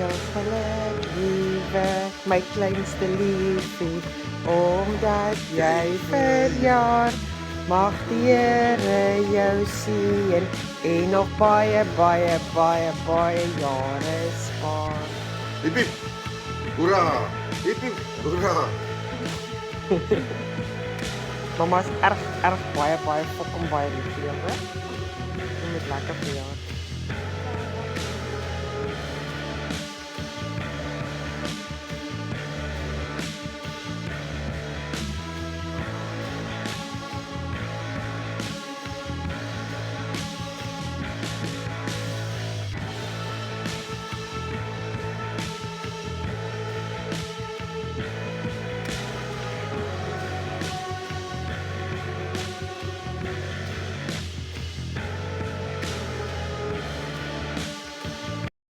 veel geluk, lieve, my kleinste liefie, omdat jy verjaar. Mag die Here jou seën en nog baie, baie, baie, baie jare spaar. Hip hip. Hoera. Hip hip. Hoera. Mama's erg, erg baie, baie fucking baie lief vir jou, hè? Jy moet lekker verjaar.